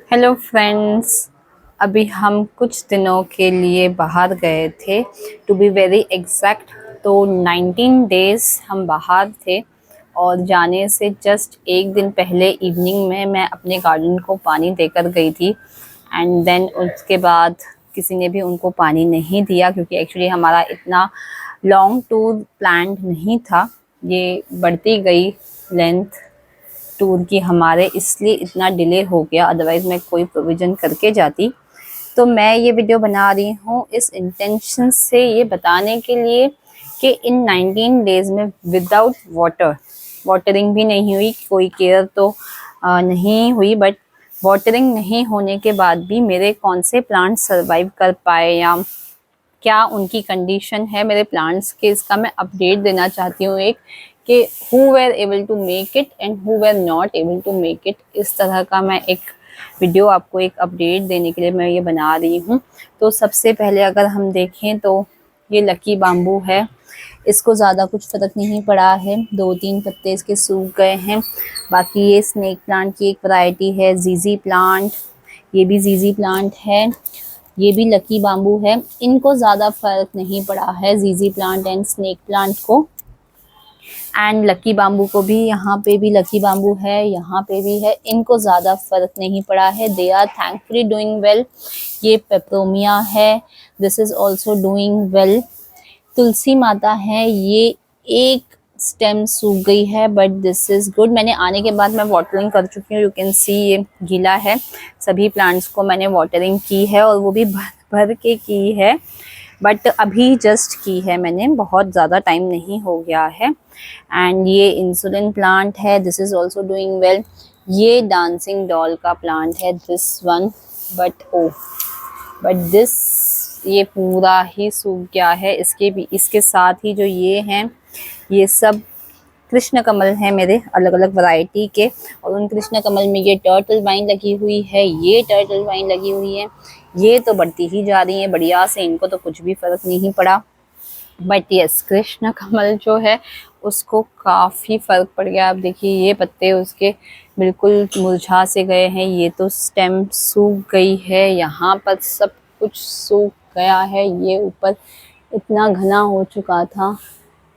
Hello friends. अभी हम कुछ दिनों के लिए बाहर गए थे। टू बी वेरी एग्जैक्ट तो 19 डेज हम बाहर थे। और जाने से जस्ट एक दिन पहले इवनिंग में मैं अपने गार्डन को पानी देकर गई थी। एंड देन उसके बाद किसी ने भी उनको पानी नहीं दिया, क्योंकि एक्चुअली हमारा इतना लॉन्ग टूर प्लान्ड नहीं था। ये बढ़ती गई लेंथ टूर की हमारे, इसलिए इतना डिले हो गया। अदरवाइज़ मैं कोई प्रोविज़न करके जाती। तो मैं ये वीडियो बना रही हूँ इस इंटेंशन से, ये बताने के लिए कि इन 19 डेज़ में विदाउट वाटरिंग भी नहीं हुई, कोई केयर तो नहीं हुई, बट वाटरिंग नहीं होने के बाद भी मेरे कौन से प्लांट सर्वाइव कर पाए या क्या उनकी कंडीशन है मेरे प्लांट्स के, इसका मैं अपडेट देना चाहती हूँ। एक कि who were able to make it and who were not able to make it, इस तरह का मैं एक वीडियो आपको एक अपडेट देने के लिए मैं ये बना रही हूँ। तो सबसे पहले अगर हम देखें तो ये लकी बाम्बू है। इसको ज़्यादा कुछ फ़र्क नहीं पड़ा है, 2-3 पत्ते इसके सूख गए हैं। बाकी ये स्नेक प्लांट की एक वैरायटी है, जीजी प्लांट, ये भी जीजी प्लांट है, ये भी लकी बाम्बू है। इनको ज़्यादा फर्क नहीं पड़ा है, जीजी प्लांट एंड स्नेक प्लांट को। एंड लकी बाम्बू को भी, यहाँ पे भी लकी बाम्बू है, यहाँ पे भी है, इनको ज़्यादा फर्क नहीं पड़ा है। They are thankfully doing well. ये पेप्रोमिया है, this is also doing well. Tulsi माता है, ये एक स्टेम सूख गई है, बट दिस इज़ गुड। मैंने आने के बाद मैं वाटरिंग कर चुकी हूँ, यू कैन सी ये गीला है। सभी प्लांट्स को मैंने वाटरिंग की है और वो भी भर भर के की है, बट अभी जस्ट की है मैंने, बहुत ज़्यादा टाइम नहीं हो गया है। एंड ये इंसुलिन प्लांट है, this is also doing well. ये डांसिंग डॉल का प्लांट है, दिस वन, बट दिस ये पूरा ही सूख गया है। इसके साथ ही जो ये हैं, ये सब कृष्ण कमल हैं मेरे, अलग अलग वैरायटी के। और उन कृष्ण कमल में ये टर्टल वाइन लगी हुई है, ये टर्टल वाइन लगी हुई है। ये तो बढ़ती ही जा रही है बढ़िया से, इनको तो कुछ भी फर्क नहीं पड़ा। बट यस, कृष्ण कमल जो है उसको काफ़ी फ़र्क पड़ गया। आप देखिए ये पत्ते उसके बिल्कुल मुरझा से गए हैं, ये तो स्टेम सूख गई है, यहाँ पर सब कुछ सूख गया है। ये ऊपर इतना घना हो चुका था,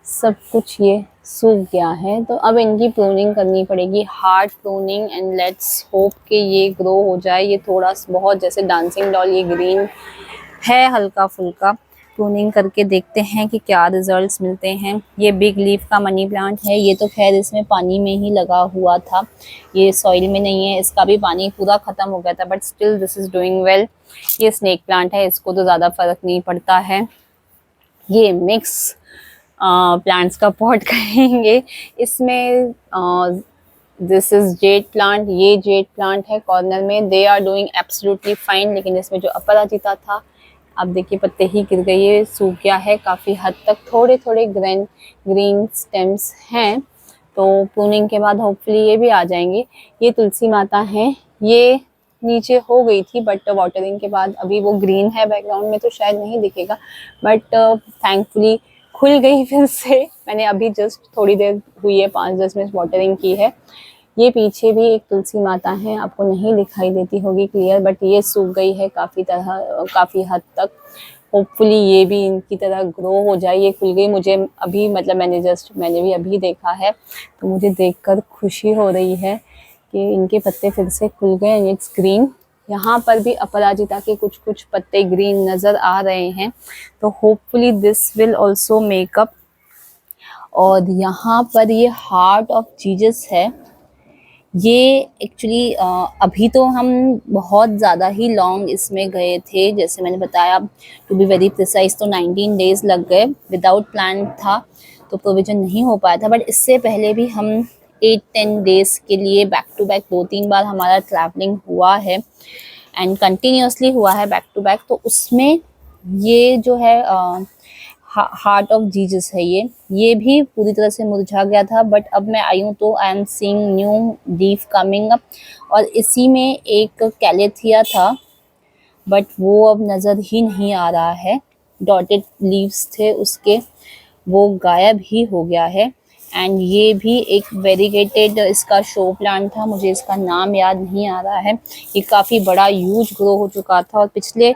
सब कुछ ये सूख गया है। तो अब इनकी प्रूनिंग करनी पड़ेगी, hard pruning, and let's hope कि ये ग्रो हो जाए। ये थोड़ा बहुत जैसे डांसिंग डॉल, ये ग्रीन है हल्का फुल्का। प्रूनिंग करके देखते हैं कि क्या रिजल्ट्स मिलते हैं। ये बिग लीफ का मनी प्लांट है, ये तो खैर इसमें पानी में ही लगा हुआ था, ये सॉइल में नहीं है, इसका भी पानी पूरा ख़त्म हो गया था, but still this is doing well. ये स्नेक प्लांट है, इसको तो ज़्यादा फ़र्क नहीं पड़ता है। ये मिक्स प्लांट्स का पॉट कहेंगे इसमें। दिस इज जेड प्लांट, ये जेड प्लांट है कॉर्नर में, they are doing absolutely fine. लेकिन इसमें जो अपराजिता था, अब देखिए पत्ते ही गिर गए, ये सूख गया है काफ़ी हद तक, थोड़े थोड़े ग्रीन स्टेम्स हैं। तो प्रूनिंग के बाद होपफुली ये भी आ जाएंगे। ये तुलसी माता हैं, ये नीचे हो गई थी, बट वाटरिंग के बाद अभी वो ग्रीन है, बैकग्राउंड में तो शायद नहीं दिखेगा, बट थैंकफुली खुल गई फिर से। मैंने अभी जस्ट थोड़ी देर हुई है, 5-10 मिनट वाटरिंग की है। ये पीछे भी एक तुलसी माता है, आपको नहीं दिखाई देती होगी क्लियर, बट ये सूख गई है काफ़ी हद तक। होपफुली ये भी इनकी तरह ग्रो हो जाए। ये खुल गई, मुझे अभी मतलब मैंने भी अभी देखा है, तो मुझे देखकर खुशी हो रही है कि इनके पत्ते फिर से खुल गए एंड इट्स ग्रीन। यहाँ पर भी अपराजिता के कुछ कुछ पत्ते ग्रीन नज़र आ रहे हैं, तो hopefully this will also makeup. और यहाँ पर ये हार्ट ऑफ जीसस है। ये एक्चुअली अभी तो हम बहुत ज़्यादा ही लॉन्ग इसमें गए थे, जैसे मैंने बताया, टू बी वेरी प्रिसाइज तो 19 डेज़ लग गए। विदाउट प्लान था तो प्रोविज़न नहीं हो पाया था, बट इससे पहले भी हम 8-10 डेज़ के लिए बैक टू बैक 2-3 बार हमारा ट्रैवलिंग हुआ है, एंड कंटिन्यूसली हुआ है बैक टू बैक। तो उसमें ये जो है हार्ट ऑफ जीसस है, ये भी पूरी तरह से मुरझा गया था, बट अब मैं आई हूँ तो I am seeing new leaf coming up. और इसी में एक कैलेथिया था, बट वो अब नज़र ही नहीं आ रहा है, डॉटेड लीव्स थे उसके, वो गायब ही हो गया है। एंड ये भी एक वेरीगेटेड इसका शो प्लांट था, मुझे इसका नाम याद नहीं आ रहा है। ये काफ़ी बड़ा ह्यूज ग्रो हो चुका था और पिछले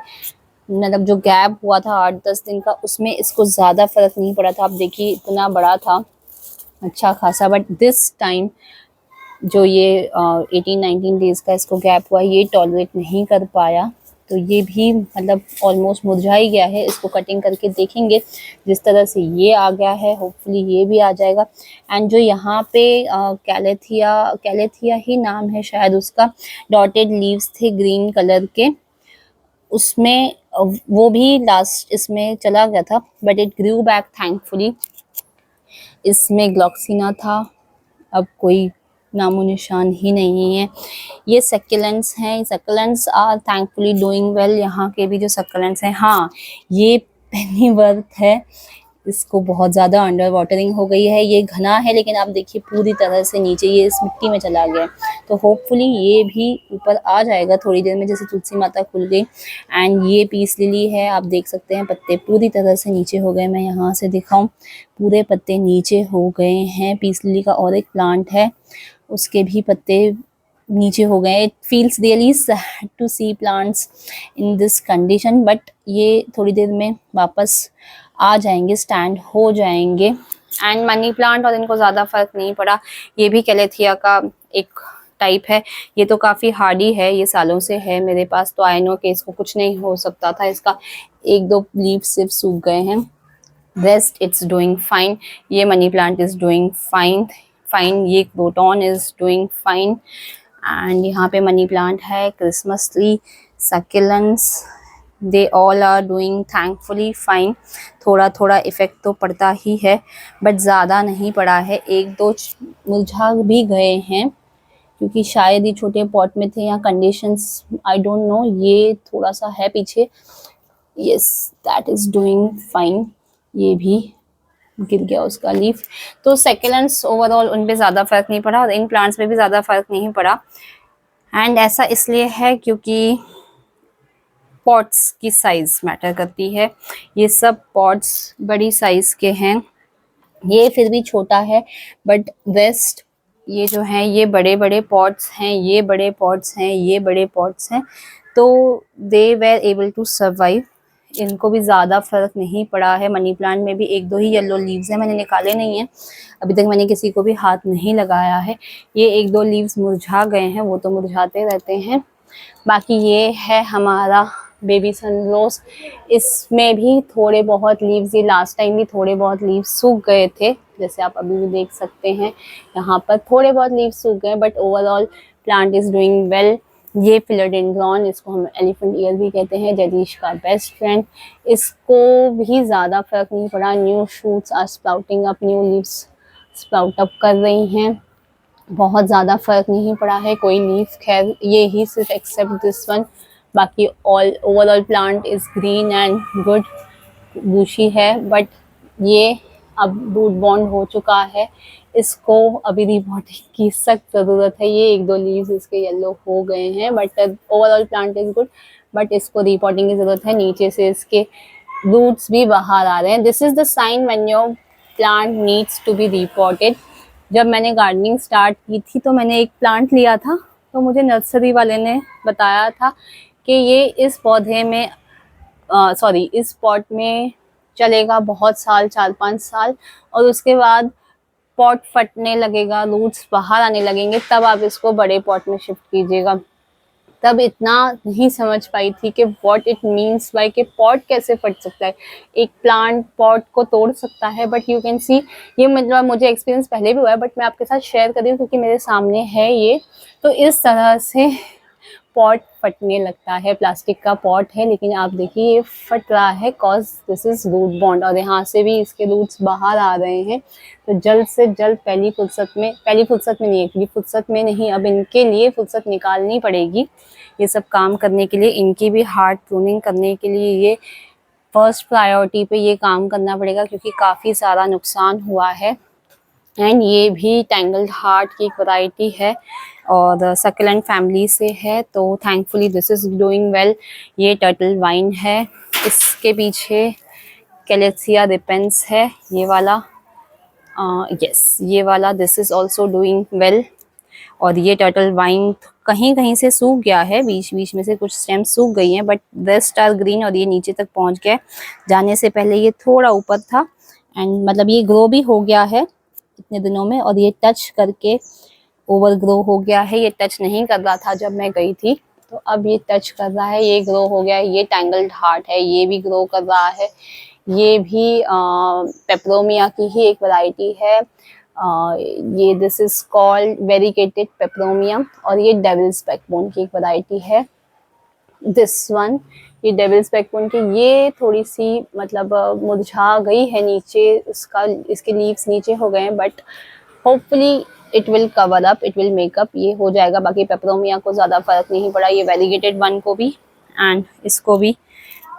मतलब जो गैप हुआ था 8-10 दिन का, उसमें इसको ज़्यादा फर्क नहीं पड़ा था। आप देखिए इतना बड़ा था अच्छा खासा, बट दिस टाइम जो ये 18-19 डेज का इसको गैप हुआ, ये टॉलरेट नहीं कर पाया, तो ये भी मतलब ऑलमोस्ट मुरझा ही गया है। इसको कटिंग करके देखेंगे, जिस तरह से ये आ गया है होपफुली ये भी आ जाएगा। एंड जो यहाँ पे कैलेथिया ही नाम है शायद उसका, डॉटेड लीव्स थे ग्रीन कलर के, उसमें वो भी लास्ट इसमें चला गया था, but it grew back thankfully. इसमें ग्लॉक्सिना था, अब कोई नामो निशान ही नहीं है। ये सक्यूलेंट्स हैं, succulents are thankfully doing well. यहाँ के भी जो सक्यूलेंट्स हैं, हाँ ये पेनीवर्थ है, इसको बहुत ज़्यादा अंडर वाटरिंग हो गई है। ये घना है लेकिन आप देखिए पूरी तरह से नीचे ये इस मिट्टी में चला गया, तो होपफुली ये भी ऊपर आ जाएगा थोड़ी देर में, जैसे तुलसी माता खुल गई। एंड ये पीस लिली है, आप देख सकते हैं पत्ते पूरी तरह से नीचे हो गए। मैं यहाँ से दिखाऊं, पूरे पत्ते नीचे हो गए हैं। पीस लिली का और एक प्लांट है, उसके भी पत्ते नीचे हो गए। It feels really sad to see plants in this condition, but ये थोड़ी देर में वापस आ जाएंगे, स्टैंड हो जाएंगे। एंड मनी प्लांट और इनको ज़्यादा फर्क नहीं पड़ा। ये भी कैलेथिया का एक टाइप है, ये तो काफ़ी हार्डी है, ये सालों से है मेरे पास, तो आई नो कि इसको कुछ नहीं हो सकता था। इसका 1-2 लीफ सिर्फ सूख गए हैं, रेस्ट इट्स डूइंग फाइन। ये money plant is doing fine, ये croton is doing fine. And यहाँ पे मनी प्लांट है, Christmas tree, succulents, they all are doing thankfully fine. थोड़ा थोड़ा इफ़ेक्ट तो पड़ता ही है, बट ज़्यादा नहीं पड़ा है। 1-2 मुरझा भी गए हैं, क्योंकि शायद ये छोटे पॉट में थे या कंडीशंस, आई डोंट नो। ये थोड़ा सा है पीछे, yes that is doing fine. ये भी गिर गया उसका लीफ। तो सेक्युलेंट्स ओवरऑल उन पे ज़्यादा फर्क नहीं पड़ा और इन प्लांट्स पे भी ज़्यादा फर्क नहीं पड़ा। एंड ऐसा इसलिए है क्योंकि पॉट्स की साइज मैटर करती है। ये सब पॉट्स बड़ी साइज के हैं, ये फिर भी छोटा है, बट वेस्ट ये जो हैं ये बड़े बड़े पॉट्स हैं, ये बड़े पॉट्स हैं, ये बड़े पॉट्स हैं, तो they were able to survive. इनको भी ज़्यादा फर्क नहीं पड़ा है। मनी प्लांट में भी 1-2 ही येलो लीव्स हैं, मैंने निकाले नहीं हैं अभी तक, मैंने किसी को भी हाथ नहीं लगाया है। ये 1-2 लीव्स मुरझा गए हैं, वो तो मुरझाते रहते हैं। बाकी ये है हमारा बेबी सनरोज, इसमें भी थोड़े बहुत लीव्स, ये लास्ट टाइम भी थोड़े बहुत लीव्स सूख गए थे, जैसे आप अभी भी देख सकते हैं यहाँ पर थोड़े बहुत लीव्स सूख गए, but overall plant is doing well. ये फिलोडेंड्रॉन, इसको हम एलिफेंट ईयर भी कहते हैं, जलीश का बेस्ट फ्रेंड, इसको भी ज़्यादा फर्क नहीं पड़ा। New shoots are sprouting up, new leaves sprout up कर रही हैं, बहुत ज़्यादा फर्क नहीं पड़ा है कोई लीफ, खैर ये ही सिर्फ एक्सेप्ट दिस वन। बाकी all overall plant is green and good, bushy है, बट ये अब रूट बॉन्ड हो चुका है, इसको अभी रिपोर्टिंग की सख्त ज़रूरत है। ये 1-2 लीव्स इसके येलो हो गए हैं, but overall plant is good, but इसको रिपोर्टिंग की ज़रूरत है। नीचे से इसके रूट्स भी बाहर आ रहे हैं। This is the sign when your plant needs to be reported. जब मैंने गार्डनिंग स्टार्ट की थी तो मैंने एक प्लांट लिया था, तो मुझे नर्सरी वाले ने बताया था कि ये इस पौधे में इस पॉट में चलेगा बहुत साल, 4-5 साल, और उसके बाद पॉट फटने लगेगा, रूट्स बाहर आने लगेंगे, तब आप इसको बड़े पॉट में शिफ्ट कीजिएगा। तब इतना नहीं समझ पाई थी कि व्हाट इट मीन्स बाय कि पॉट कैसे फट सकता है, एक प्लांट पॉट को तोड़ सकता है। बट यू कैन सी, ये मतलब मुझे एक्सपीरियंस पहले भी हुआ है, बट मैं आपके साथ शेयर कर रही हूँ क्योंकि मेरे सामने है ये। तो इस तरह से पॉट फटने लगता है, प्लास्टिक का पॉट है लेकिन आप देखिए ये फट रहा है, cause this is root bond, और यहाँ से भी इसके रूट्स बाहर आ रहे हैं। तो जल्द से जल्द पहली फुर्सत में नहीं, अगली फुर्सत में नहीं, अब इनके लिए फुर्सत निकालनी पड़ेगी ये सब काम करने के लिए। इनकी भी हार्ड प्रूनिंग करने के लिए ये फर्स्ट प्रायोरिटी पे ये काम करना पड़ेगा, क्योंकि काफ़ी सारा नुकसान हुआ है। एंड ये भी टैंगल्ड हार्ट की एक वैरायटी है और सक्यूलेंट फैमिली से है, तो thankfully this is doing well. ये टर्टल वाइन है, इसके पीछे कैलेथिया रिपेंस है, ये वाला यस, ये वाला this is also doing well. और ये टर्टल वाइन कहीं कहीं से सूख गया है, बीच बीच में से कुछ स्टेम सूख गई हैं, बट रेस्ट आर ग्रीन और ये नीचे तक पहुंच गया है। जाने से पहले ये थोड़ा ऊपर था एंड मतलब ये ग्रो भी हो गया है इतने दिनों में, और ये टच करके ओवर ग्रो हो गया है। ये टच नहीं कर रहा था जब मैं गई थी, तो अब ये टच कर रहा है, ये ग्रो हो गया है। ये टैंगल्ड हार्ट है, ये भी ग्रो कर रहा है। ये भी पेपरोमिया की ही एक वैरायटी है। ये दिस इज कॉल्ड वेरिकेटेड पेपरोमियम, और ये डेविल्स बैकबोन की एक वैरायटी है। दिस वन, ये डेविल्स बैकबोन की ये थोड़ी सी मतलब मुरझा गई है नीचे, इसके लीव्स नीचे हो गए हैं, but hopefully it will cover up, it will make up, ये हो जाएगा। बाकी पेपरोमिया को ज़्यादा फर्क नहीं पड़ा, ये वेरिगेटेड वन को भी एंड इसको भी,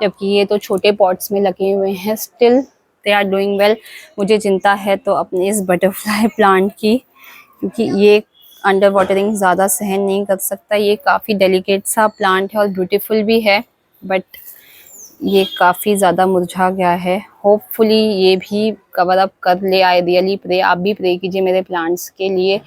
जबकि ये तो छोटे पॉट्स में लगे हुए हैं। Still they are doing well. मुझे चिंता है तो अपने इस बटरफ्लाई प्लांट की, क्योंकि ये अंडर वाटरिंग ज़्यादा सहन नहीं कर सकता। ये काफ़ी डेलिकेट सा प्लांट है और ब्यूटीफुल भी है, बट ये काफ़ी ज़्यादा मुरझा गया है। होपफुली ये भी कवर अप कर ले। आई रियली प्रे, आप भी प्रे कीजिए मेरे प्लांट्स के लिए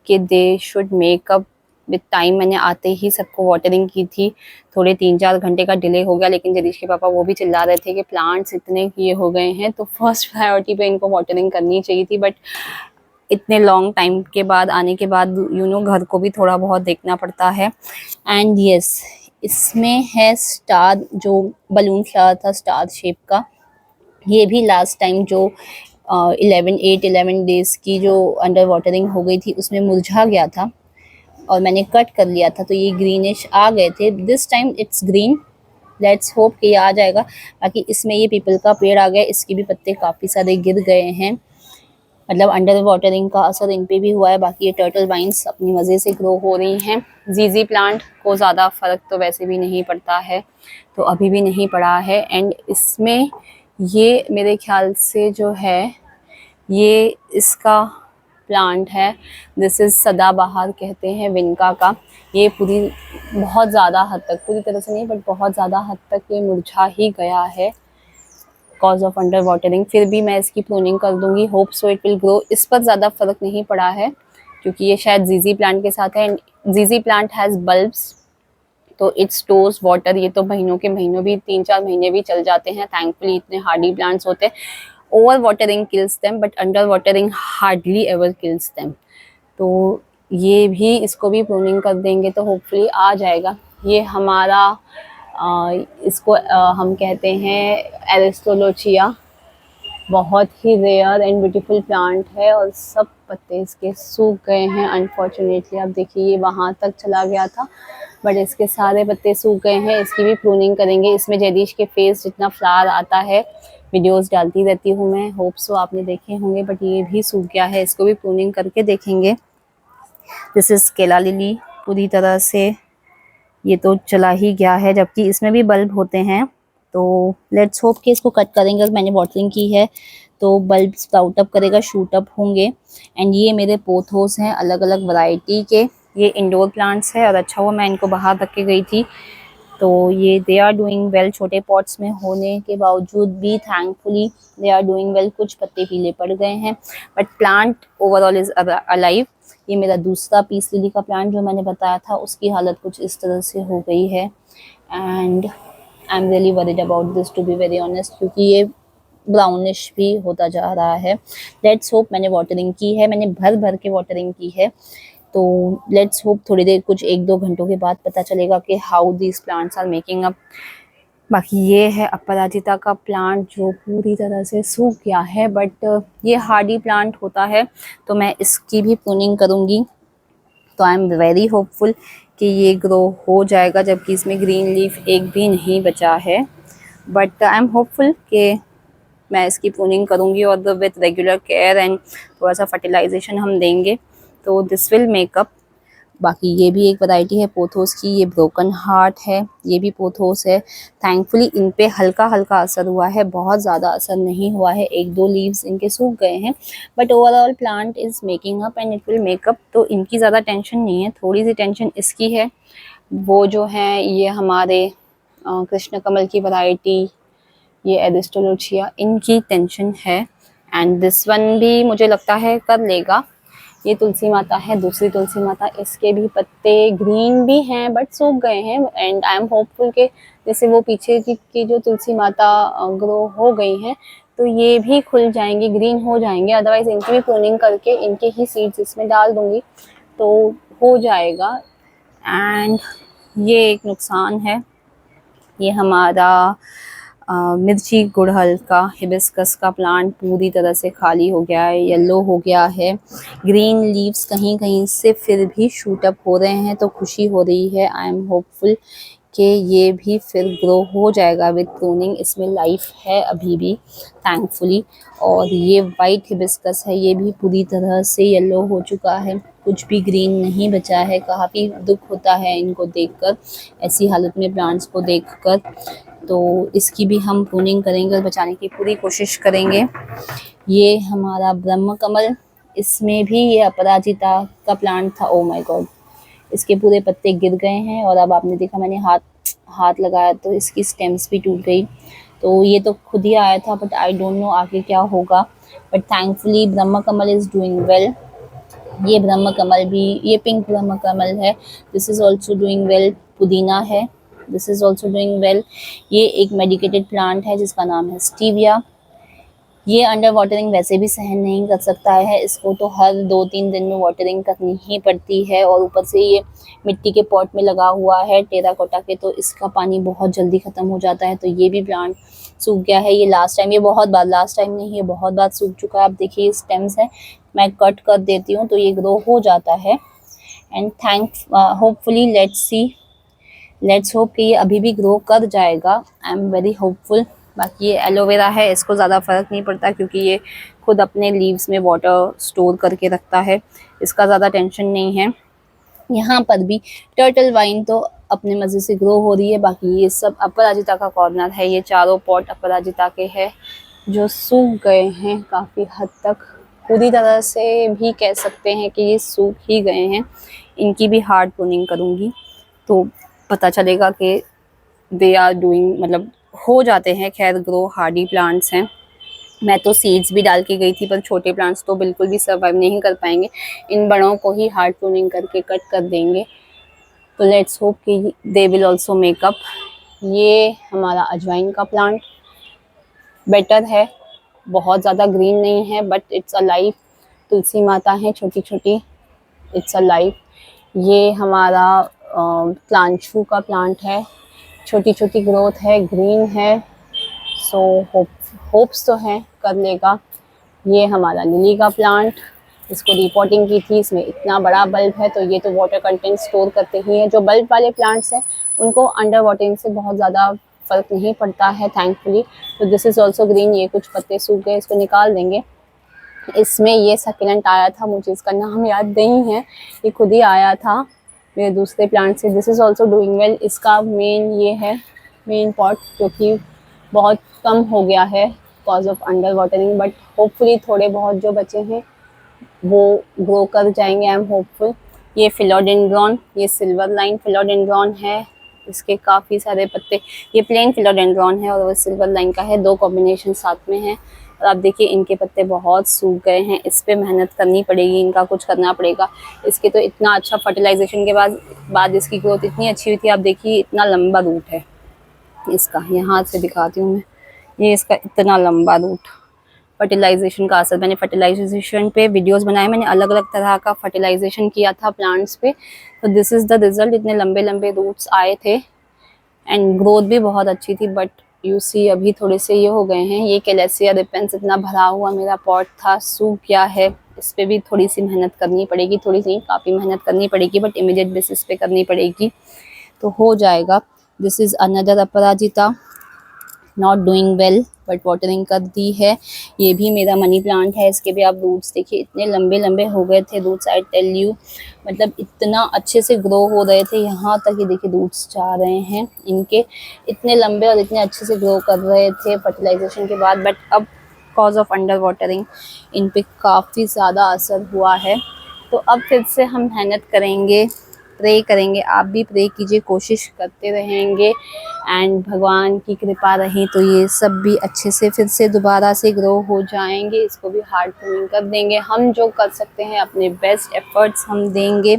कि they should make up with time. मैंने आते ही सबको वाटरिंग की थी, थोड़े 3-4 घंटे का डिले हो गया, लेकिन जरीश के पापा वो भी चिल्ला रहे थे कि प्लांट्स इतने ये हो गए हैं तो फर्स्ट प्रायोरिटी पे इनको वाटरिंग करनी चाहिए थी। बट इतने लॉन्ग टाइम के बाद आने के बाद घर को भी थोड़ा बहुत देखना पड़ता है। एंड यस, इसमें है स्टार, जो बलून फ्लावर था स्टार शेप का। ये भी लास्ट टाइम जो 11 डेज की जो अंडर वाटरिंग हो गई थी उसमें मुरझा गया था और मैंने कट कर लिया था, तो ये ग्रीनिश आ गए थे। This time it's green, let's hope कि ये आ जाएगा। बाकी इसमें ये पीपल का पेड़ आ गया, इसके भी पत्ते काफ़ी सारे गिर गए हैं, मतलब अंडर वाटरिंग का असर इन पे भी हुआ है। बाकी ये टर्टल वाइन्स अपनी मज़े से ग्रो हो रही हैं। जीजी प्लांट को ज़्यादा फ़र्क तो वैसे भी नहीं पड़ता है, तो अभी भी नहीं पड़ा है। एंड इसमें ये मेरे ख्याल से जो है ये इसका प्लांट है, दिस इज़ सदाबहार कहते हैं विनका का। ये बहुत ज़्यादा हद तक, पूरी तरह से नहीं बट बहुत ज़्यादा हद तक ये मुरझा ही गया है कॉज ऑफ अंडर वाटरिंग। फिर भी मैं इसकी प्रूनिंग कर दूंगी, hope so it will grow. इस पर ज़्यादा फर्क नहीं पड़ा है क्योंकि ये शायद जीजी प्लांट के साथ है। एंड जीजी प्लांट हैज़ बल्ब्स, तो इट स्टोर्स वाटर। ये तो महीनों के महीनों भी 3-4 महीने भी चल जाते हैं, थैंकफुली इतने हार्डी प्लांट्स होते हैं। Over watering kills them but under watering hardly ever kills them. तो ये भी, इसको भी प्रूनिंग कर देंगे तो होपफुली आ जाएगा। ये हमारा इसको हम कहते हैं एरिस्टोलोचिया, बहुत ही रेयर एंड ब्यूटीफुल प्लांट है और सब पत्ते इसके सूख गए हैं अनफॉर्चुनेटली। आप देखिए ये वहाँ तक चला गया था बट इसके सारे पत्ते सूख गए हैं। इसकी भी प्रूनिंग करेंगे। इसमें जैदिश के फेस जितना फ्लावर आता है वीडियोस डालती रहती हूँ मैं, होप सो आपने देखे होंगे, बट ये भी सूख गया है, इसको भी प्रूनिंग करके देखेंगे। दिस इज केला लिली, पूरी तरह से ये तो चला ही गया है, जबकि इसमें भी बल्ब होते हैं। तो लेट्स होप कि इसको कट करेंगे। मैंने वाटरिंग की है तो बल्ब स्प्राउट अप करेगा, शूट अप होंगे। एंड ये मेरे पोथोस हैं अलग अलग वैरायटी के, ये इंडोर प्लांट्स है और अच्छा हुआ मैं इनको बाहर रख के गई थी। तो ये दे आर डूइंग वेल, छोटे पॉट्स में होने के बावजूद भी thankfully they are doing well. कुछ पत्ते पीले पड़ गए हैं but plant overall is alive. ये मेरा दूसरा पीस लिली का प्लांट जो मैंने बताया था, उसकी हालत कुछ इस तरह से हो गई है and I am really worried about this to be very honest, क्योंकि ये ब्राउनिश भी होता जा रहा है। लेट्स होप, मैंने वाटरिंग की है, मैंने भर भर के वाटरिंग की है, तो लेट्स होप थोड़ी देर, कुछ 1-2 घंटों के बाद पता चलेगा कि how these plants are making up. बाकी ये है अपराजिता का प्लांट जो पूरी तरह से सूख गया है, बट ये हार्डी प्लांट होता है तो मैं इसकी भी प्रूनिंग करूँगी। तो आई एम वेरी होपफुल कि ये ग्रो हो जाएगा, जबकि इसमें ग्रीन लीफ एक भी नहीं बचा है, बट आई एम होपफुल कि मैं इसकी प्रूनिंग करूँगी और विद रेगुलर केयर एंड थोड़ा सा फर्टिलाइजेशन हम देंगे तो दिस विल मेकअप। बाकी ये भी एक वैरायटी है पोथोस की, ये ब्रोकन हार्ट है, ये भी पोथोस है। थैंकफुली इन पे हल्का हल्का असर हुआ है, बहुत ज़्यादा असर नहीं हुआ है, 1-2 लीव्स इनके सूख गए हैं, but overall plant is making up and it will makeup. तो इनकी ज़्यादा टेंशन नहीं है, थोड़ी सी टेंशन इसकी है। वो जो हैं ये हमारे कृष्ण कमल की वैरायटी, ये एरिस्टोलोचिया, इनकी टेंशन है एंड दिस वन भी मुझे लगता है कर लेगा। ये तुलसी माता है, दूसरी तुलसी माता, इसके भी पत्ते ग्रीन भी हैं बट सूख गए हैं एंड आई एम होपफुल के जैसे वो पीछे की जो तुलसी माता ग्रो हो गई हैं तो ये भी खुल जाएंगी, ग्रीन हो जाएंगे। अदरवाइज इनकी भी प्रूनिंग करके इनके ही सीड्स इसमें डाल दूंगी तो हो जाएगा। एंड ये एक नुकसान है, ये हमारा मिर्ची गुड़हल का हिबिस्कस का प्लांट पूरी तरह से खाली हो गया है, येलो हो गया है। ग्रीन लीव्स कहीं कहीं से फिर भी शूट अप हो रहे हैं तो खुशी हो रही है। आई एम होपफुल कि ये भी फिर ग्रो हो जाएगा विद प्रूनिंग, इसमें लाइफ है अभी भी थैंकफुली। और ये वाइट हिबिस्कस है, ये भी पूरी तरह से येलो हो चुका है, कुछ भी ग्रीन नहीं बचा है। काफ़ी दुख होता है इनको देखकर, ऐसी हालत में प्लांट्स को देखकर। तो इसकी भी हम प्रूनिंग करेंगे और बचाने की पूरी कोशिश करेंगे। ये हमारा ब्रह्म कमल, इसमें भी ये अपराजिता का प्लांट था। ओ माय गॉड, इसके पूरे पत्ते गिर गए हैं और अब आपने देखा मैंने हाथ लगाया तो इसकी स्टेम्स भी टूट गई। तो ये तो खुद ही आया था बट आई डोंट नो आगे क्या होगा। But thankfully Brahma Kamal is doing well. ये ब्रह्म कमल भी, ये पिंक ब्रह्म कमल है, this is also doing well. पुदीना है, this is also doing well. ये एक मेडिकेटेड प्लांट है जिसका नाम है स्टीविया। ये अंडर वाटरिंग वैसे भी सहन नहीं कर सकता है, इसको तो हर 2-3 दिन में वाटरिंग करनी ही पड़ती है। और ऊपर से ये मिट्टी के पॉट में लगा हुआ है टेराकोटा के, तो इसका पानी बहुत जल्दी ख़त्म हो जाता है। तो ये भी प्लांट सूख गया है। ये लास्ट टाइम, ये बहुत बार, लास्ट टाइम नहीं, ये बहुत बार सूख चुका है। आप देखिए ये स्टेम्स है, मैं कट कर देती हूँ तो ये ग्रो हो जाता है। एंड होपफुली लेट्स होप कि ये अभी भी ग्रो कर जाएगा। I am very hopeful. बाकी ये एलोवेरा है, इसको ज़्यादा फ़र्क नहीं पड़ता क्योंकि ये खुद अपने लीव्स में वाटर स्टोर करके रखता है, इसका ज़्यादा टेंशन नहीं है। यहाँ पर भी टर्टल वाइन तो अपने मज़े से ग्रो हो रही है। बाकी ये सब अपराजिता का कॉर्नर है, ये चारों पॉट अपराजिता के हैं जो सूख गए हैं काफ़ी हद तक, पूरी तरह से भी कह सकते हैं कि ये सूख ही गए हैं। इनकी भी हार्ड प्रूनिंग करूँगी तो पता चलेगा कि दे आर डूइंग, मतलब हो जाते हैं। खैर ग्रो हार्डी प्लांट्स हैं। मैं तो सीड्स भी डाल के गई थी पर छोटे प्लांट्स तो बिल्कुल भी सर्वाइव नहीं कर पाएंगे, इन बड़ों को ही हार्ड प्रूनिंग करके कट कर देंगे। तो लेट्स होप कि दे विल ऑल्सो मेकअप। ये हमारा अजवाइन का प्लांट बेटर है, बहुत ज़्यादा ग्रीन नहीं है बट इट्स अ लाइफ। तुलसी माता है छोटी छोटी, इट्स अ लाइफ। ये हमारा प्लांचू का प्लांट है, छोटी छोटी ग्रोथ है, ग्रीन है। सो होप्स तो हैं कर लेगा। ये हमारा लिली का प्लांट, इसको रिपोर्टिंग की थी, इसमें इतना बड़ा बल्ब है तो ये तो वाटर कंटेंट स्टोर करते ही हैं। जो बल्ब वाले प्लांट्स हैं उनको अंडर वाटरिंग से बहुत ज़्यादा फ़र्क नहीं पड़ता है थैंकफुली। तो दिस इज़ ऑल्सो ग्रीन। ये कुछ पत्ते सूख गए, इसको निकाल देंगे। इसमें ये सक्लेंट आया था, मुझे इसका नाम याद नहीं है, ये खुद ही आया था मेरे दूसरे प्लांट से। This is also doing well. इसका ये है मेन पॉट जो कि बहुत कम हो गया है cause of under watering, but hopefully थोड़े बहुत जो बचे हैं वो ग्रो कर जाएंगे। I am hopeful. ये फिलोडेंड्रॉन, ये सिल्वर लाइन फिलोडेंड्रॉन है, इसके काफ़ी सारे पत्ते, ये प्लेन फिलोडेंड्रॉन है और वो सिल्वर लाइन का है, दो कॉम्बिनेशन साथ में है। और आप देखिए इनके पत्ते बहुत सूख गए हैं, इस पे मेहनत करनी पड़ेगी, इनका कुछ करना पड़ेगा। इसके तो इतना अच्छा फर्टिलाइजेशन के बाद इसकी ग्रोथ इतनी अच्छी हुई थी। आप देखिए इतना लंबा रूट है इसका, यहाँ से दिखाती हूँ मैं, ये इसका इतना लंबा रूट। फर्टिलाइजेशन का असर, मैंने फर्टिलाइजेशन पे वीडियोस बनाए, मैंने अलग अलग तरह का फर्टिलाइजेशन किया था प्लांट्स पे। तो दिस इज़ द रिजल्ट। इतने लंबे लंबे रूट्स आए थे एंड ग्रोथ भी बहुत अच्छी थी, बट यू सी अभी थोड़े से ये हो गए हैं। ये कैलेसिया रिपेंस इतना भरा हुआ मेरा पॉट था, सूख गया है। इस पर भी थोड़ी सी मेहनत करनी पड़ेगी, थोड़ी सी काफ़ी मेहनत करनी पड़ेगी बट इमीडिएट बेसिस पे करनी पड़ेगी तो हो जाएगा। This is another Aparajita, not doing well but watering कर दी है। ये भी मेरा मनी प्लांट है, इसके भी आप रूट्स देखिए इतने लंबे लंबे हो गए थे रूट्स। आई टेल यू, मतलब इतना अच्छे से ग्रो हो रहे थे, यहाँ तक ये देखिए रूट्स जा रहे हैं इनके, इतने लंबे और इतने अच्छे से ग्रो कर रहे थे फर्टिलाइजेशन के बाद। बट अब कॉज ऑफ अंडर वाटरिंग इन पे काफ़ी ज़्यादा असर हुआ है। तो अब फिर से हम मेहनत करेंगे प्रे करेंगे, आप भी प्रे कीजिए, कोशिश करते रहेंगे एंड भगवान की कृपा रही तो ये सब भी अच्छे से फिर से दोबारा से ग्रो हो जाएंगे। इसको भी हार्ड प्रूनिंग कर देंगे। हम जो कर सकते हैं अपने बेस्ट एफर्ट्स हम देंगे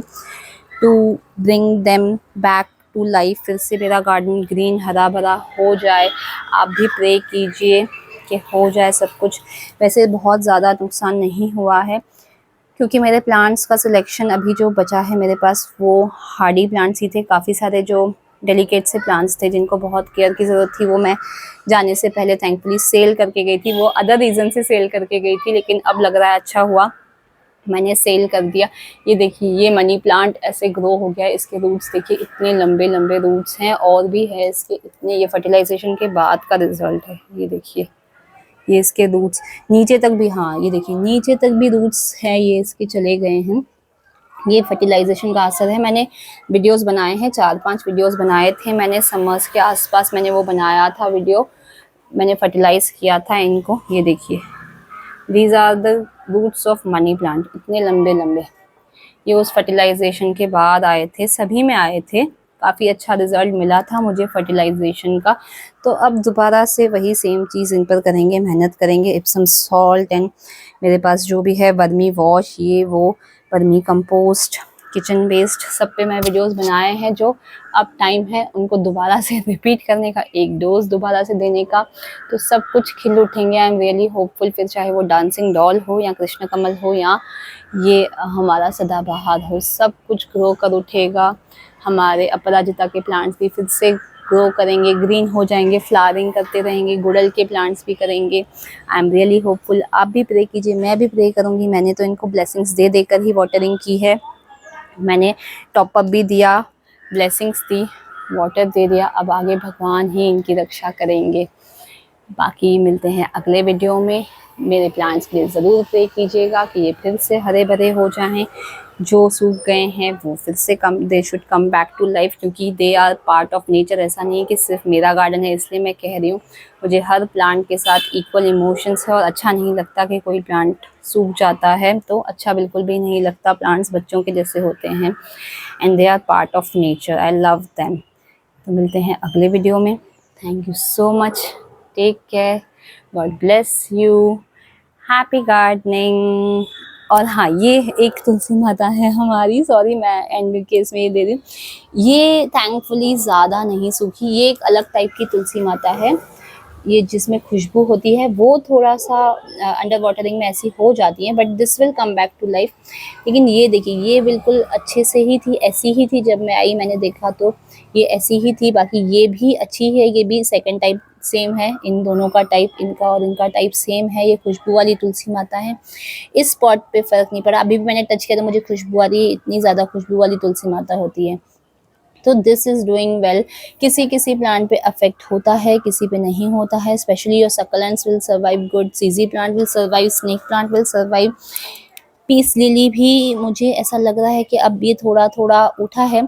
to bring them back to life. फिर से मेरा गार्डन ग्रीन हरा भरा हो जाए। आप भी प्रे कीजिए कि हो जाए सब कुछ। वैसे बहुत ज़्यादा नुकसान नहीं हुआ है क्योंकि मेरे प्लांट्स का सिलेक्शन अभी जो बचा है मेरे पास वो हार्डी प्लांट्स ही थे। काफ़ी सारे जो डेलिकेट से प्लांट्स थे जिनको बहुत केयर की ज़रूरत थी वो मैं जाने से पहले थैंकफुली सेल करके गई थी। वो अदर रीज़न से सेल करके गई थी, लेकिन अब लग रहा है अच्छा हुआ मैंने सेल कर दिया। ये देखिए ये मनी प्लांट ऐसे ग्रो हो गया है। इसके रूट्स देखिए इतने लंबे लंबे रूट्स हैं और भी है इसके इतने। ये फर्टिलाइजेशन के बाद का रिजल्ट है। ये देखिए ये इसके रूट्स नीचे तक भी, हाँ ये देखिए नीचे तक भी रूट्स हैं ये इसके चले गए हैं। ये फर्टिलाइजेशन का असर है। मैंने वीडियोस बनाए हैं, 4-5 वीडियोस बनाए थे मैंने समर्स के आसपास। मैंने वो बनाया था वीडियो, मैंने फर्टिलाइज किया था इनको। ये देखिए these are the roots of money plant, इतने लंबे लंबे। ये उस फर्टिलाइजेशन के बाद आए थे, सभी में आए थे। काफ़ी अच्छा रिजल्ट मिला था मुझे फर्टिलाइजेशन का। तो अब दोबारा से वही सेम चीज़ इन पर करेंगे, मेहनत करेंगे। इप्सम सॉल्ट एंड मेरे पास जो भी है वर्मी वॉश, ये वो वर्मी कंपोस्ट, किचन वेस्ट, सब पे मैं वीडियोस बनाए हैं। जो अब टाइम है उनको दोबारा से रिपीट करने का, एक डोज दोबारा से देने का, तो सब कुछ खिल उठेंगे। आई एम रियली होपफुल। फिर चाहे वो डांसिंग डॉल हो या कृष्ण कमल हो या ये हमारा सदाबहार हो, सब कुछ ग्रो कर उठेगा। हमारे अपराजिता के प्लांट्स भी फिर से ग्रो करेंगे, ग्रीन हो जाएंगे, फ्लावरिंग करते रहेंगे। गुड़हल के प्लांट्स भी करेंगे। आई एम रियली होपफुल। आप भी प्रे कीजिए, मैं भी प्रे करूँगी। मैंने तो इनको ब्लेसिंग्स दे देकर ही वाटरिंग की है। मैंने टॉप अप भी दिया, ब्लेसिंग्स दी, वाटर दे दिया। अब आगे भगवान ही इनकी रक्षा करेंगे। बाकी मिलते हैं अगले वीडियो में। मेरे प्लांट्स के लिए ज़रूर प्रे कीजिएगा कि ये फिर से हरे भरे हो जाएं। जो सूख गए हैं वो फिर से they should come back to life, क्योंकि they are part of nature. ऐसा नहीं है कि सिर्फ मेरा गार्डन है इसलिए मैं कह रही हूँ। मुझे हर प्लांट के साथ इक्वल इमोशंस है और अच्छा नहीं लगता कि कोई प्लांट सूख जाता है, तो अच्छा बिल्कुल भी नहीं लगता। प्लांट्स बच्चों के जैसे होते हैं and they are part of nature. I love them. तो मिलते हैं अगले वीडियो में। Thank you so much. Take care. God bless you. Happy gardening. और हाँ, ये एक तुलसी माता है हमारी, सॉरी मैं एंड केस में ये दे दी। ये थैंकफुली ज़्यादा नहीं सूखी। ये एक अलग टाइप की तुलसी माता है, ये जिसमें खुशबू होती है। वो थोड़ा सा अंडर वाटरिंग में ऐसी हो जाती है, but this will come back to life. लेकिन ये देखिए ये बिल्कुल अच्छे से ही थी, ऐसी ही थी। जब मैं आई मैंने देखा तो ये ऐसी ही थी। बाकी ये भी अच्छी है, ये भी सेकंड टाइप सेम है। इन दोनों का टाइप, इनका और इनका टाइप सेम है। ये खुशबू वाली तुलसी माता है। इस स्पॉट पे फ़र्क नहीं पड़ा। अभी भी मैंने टच किया तो मुझे खुशबू आ रही है। इतनी ज़्यादा खुशबू वाली तुलसी माता होती है। तो दिस इज़ डूइंग वेल। किसी किसी प्लांट पे अफेक्ट होता है, किसी पे नहीं होता है। Specially your succulents will survive good, CG plant will survive, snake plant will survive. Peace lily भी मुझे ऐसा लग रहा है कि अब ये थोड़ा थोड़ा उठा है।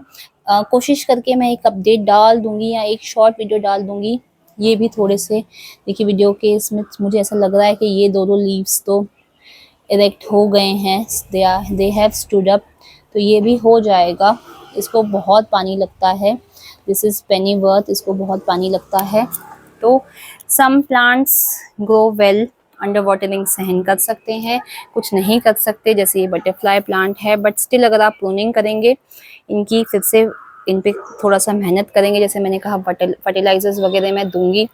कोशिश करके मैं एक अपडेट डाल दूंगी या एक शॉर्ट वीडियो डाल दूंगी। ये भी थोड़े से देखिए वीडियो के इसमें मुझे ऐसा लग रहा है कि ये दो लीव्स तो इरेक्ट हो गए हैं, दे हैव स्टूड अप। तो ये भी हो जाएगा। इसको बहुत पानी लगता है। दिस इज़ पेनी वर्थ, इसको बहुत पानी लगता है। तो some plants grow well, under watering सहन कर सकते हैं, कुछ नहीं कर सकते। जैसे ये बटरफ्लाई प्लांट है, बट स्टिल अगर आप प्रूनिंग करेंगे इनकी, फिर से इन पे थोड़ा सा मेहनत करेंगे, जैसे मैंने कहा फर्टिलाइजर्स वगैरह मैं दूंगी,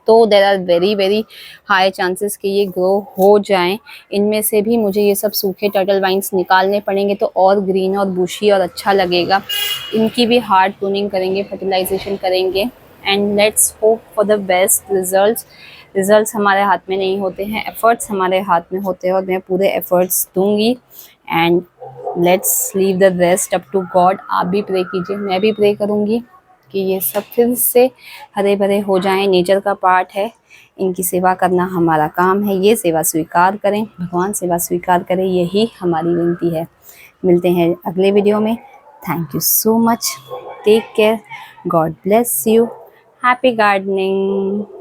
तो there are very very high chances कि ये ग्रो हो जाएं। इनमें से भी मुझे ये सब सूखे टर्टल वाइन्स निकालने पड़ेंगे तो और ग्रीन और बुशी और अच्छा लगेगा। इनकी भी हार्ड प्रूनिंग करेंगे, फर्टिलाइजेशन करेंगे and let's hope for the best results. Results हमारे हाथ में नहीं होते हैं, एफर्ट्स हमारे हाथ में होते हैं और मैं पूरे एफर्ट्स दूंगी and let's leave the rest up to God. आप भी प्रे कीजिए, मैं भी प्रे करूँगी कि ये सब फिर से हरे भरे हो जाएं। नेचर का पार्ट है, इनकी सेवा करना हमारा काम है। ये सेवा स्वीकार करें, भगवान सेवा स्वीकार करें, यही हमारी विनती है। मिलते हैं अगले वीडियो में। Thank you so much. Take care. God bless you. Happy gardening.